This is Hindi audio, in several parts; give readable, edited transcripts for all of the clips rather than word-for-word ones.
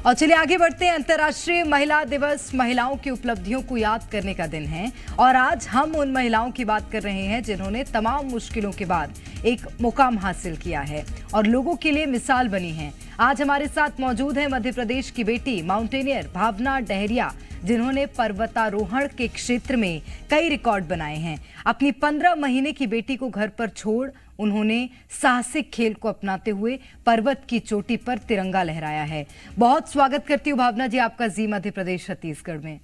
और चलिए आगे बढ़ते हैं। अंतर्राष्ट्रीय महिला दिवस महिलाओं की उपलब्धियों को याद करने का दिन है और आज हम उन महिलाओं की बात कर रहे हैं जिन्होंने तमाम मुश्किलों के बाद एक मुकाम हासिल किया है और लोगों के लिए मिसाल बनी हैं। आज हमारे साथ मौजूद है मध्य प्रदेश की बेटी माउंटेनियर भावना डहरिया, जिन्होंने पर्वतारोहण के क्षेत्र में कई रिकॉर्ड बनाए हैं। अपनी 15 महीने की बेटी को घर पर छोड़ उन्होंने साहसिक खेल को अपनाते हुए पर्वत की चोटी पर तिरंगा लहराया है। बहुत स्वागत करती हूँ भावना जी आपका जी मध्य प्रदेश छत्तीसगढ़ में।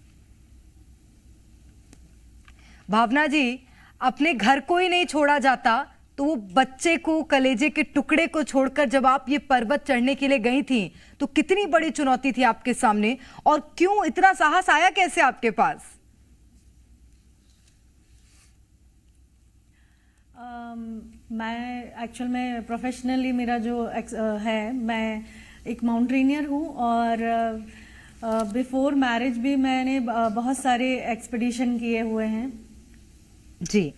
भावना जी, अपने घर को ही नहीं छोड़ा जाता तो वो बच्चे को, कलेजे के टुकड़े को छोड़कर जब आप ये पर्वत चढ़ने के लिए गई थी तो कितनी बड़ी चुनौती थी आपके सामने और क्यों इतना साहस आया कैसे आपके पास? मैं एक्चुअल में प्रोफेशनली मेरा जो है, मैं एक माउंटेनियर हूँ और बिफोर मैरिज भी मैंने बहुत सारे एक्सपीडिशन किए हुए हैं जी।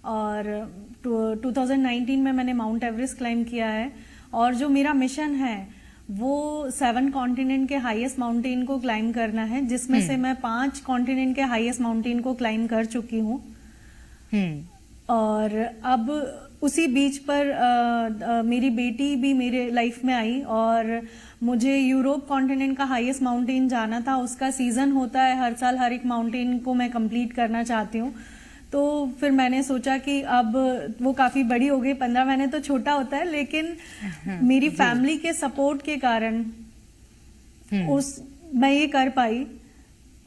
और 2019 में मैंने माउंट एवरेस्ट क्लाइम किया है और जो मेरा मिशन है वो 7 कॉन्टिनेंट के हाईएस्ट माउंटेन को क्लाइम करना है, जिसमें से मैं 5 कॉन्टिनेंट के हाईएस्ट माउंटेन को क्लाइम कर चुकी हूँ। और अब उसी बीच पर मेरी बेटी भी मेरे लाइफ में आई और मुझे यूरोप कॉन्टिनेंट का हाईएस्ट माउंटेन जाना था। उसका सीजन होता है हर साल, हर एक माउंटेन को मैं कंप्लीट करना चाहती हूँ। तो फिर मैंने सोचा कि अब वो काफी बड़ी हो गई, 15 महीने तो छोटा होता है, लेकिन मेरी फैमिली के सपोर्ट के कारण मैं ये कर पाई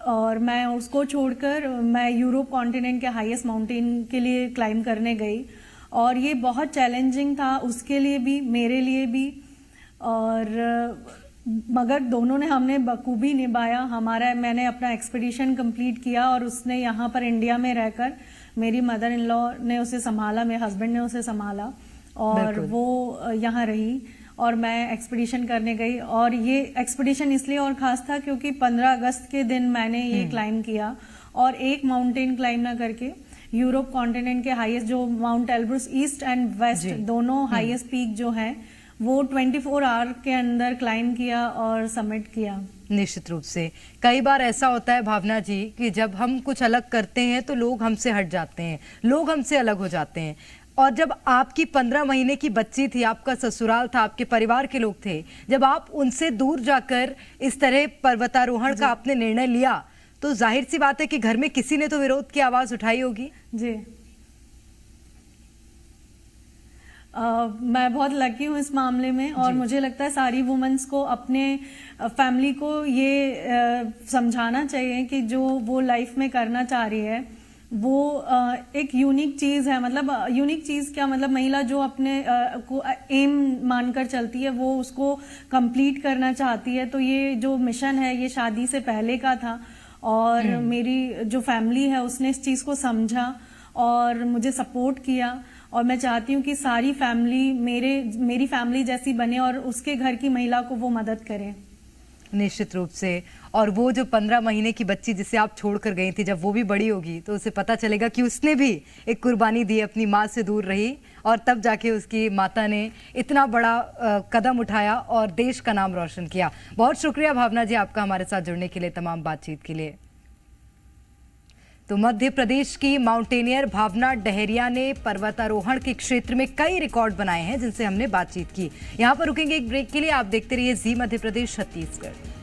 और मैं उसको छोड़कर मैं यूरोप कॉन्टिनेंट के हाईएस्ट माउंटेन के लिए क्लाइम करने गई और ये बहुत चैलेंजिंग था, उसके लिए भी मेरे लिए भी। और मगर दोनों ने हमने बखूबी निभाया। मैंने अपना एक्सपीडिशन कंप्लीट किया और उसने यहाँ पर इंडिया में रहकर मेरी मदर इन लॉ ने उसे संभाला, मेरे हस्बैंड ने उसे संभाला और वो यहाँ रही और मैं एक्सपीडिशन करने गई। और ये एक्सपीडिशन इसलिए और खास था क्योंकि 15 अगस्त के दिन मैंने ये क्लाइम किया और एक माउंटेन क्लाइम ना करके यूरोप कॉन्टिनेंट के हाईएस्ट जो mount Elbrus east and west दोनों हाईएस्ट पीक जो है वो 24 आवर के अंदर क्लाइम किया और सबमिट किया। निश्चित रूप से कई बार ऐसा होता है भावना जी कि जब हम कुछ अलग करते हैं तो लोग हमसे हट जाते हैं, लोग हमसे अलग हो जाते हैं। और जब आपकी 15 महीने की बच्ची थी, आपका ससुराल था, आपके परिवार के लोग थे, जब आप उनसे दूर जाकर इस तरह पर्वतारोहण का आपने निर्णय लिया तो जाहिर सी बात है कि घर में किसी ने तो विरोध की आवाज उठाई होगी। जी। मैं बहुत लकी हूँ इस मामले में और मुझे लगता है सारी वुमेन्स को अपने फैमिली को ये समझाना चाहिए कि जो वो लाइफ में करना चाह रही है वो एक यूनिक चीज है। मतलब यूनिक चीज क्या, मतलब महिला जो अपने को एम मानकर चलती है वो उसको कंप्लीट करना चाहती है। तो ये जो मिशन है ये शादी से पहले का था और मेरी जो फैमिली है उसने इस चीज को समझा और मुझे सपोर्ट किया और मैं चाहती हूँ कि सारी फैमिली मेरी फैमिली जैसी बने और उसके घर की महिला को वो मदद करे। निश्चित रूप से। और वो जो 15 महीने की बच्ची जिसे आप छोड़कर गई थी, जब वो भी बड़ी होगी तो उसे पता चलेगा कि उसने भी एक कुर्बानी दी, अपनी माँ से दूर रही और तब जाके उसकी माता ने इतना बड़ा कदम उठाया और देश का नाम रोशन किया। बहुत शुक्रिया भावना जी आपका हमारे साथ जुड़ने के लिए, तमाम बातचीत के लिए। तो मध्य प्रदेश की माउंटेनियर भावना डहरिया ने पर्वतारोहण के क्षेत्र में कई रिकॉर्ड बनाए हैं जिनसे हमने बातचीत की। यहाँ पर रुकेंगे एक ब्रेक के लिए। आप देखते रहिए जी मध्य प्रदेश छत्तीसगढ़।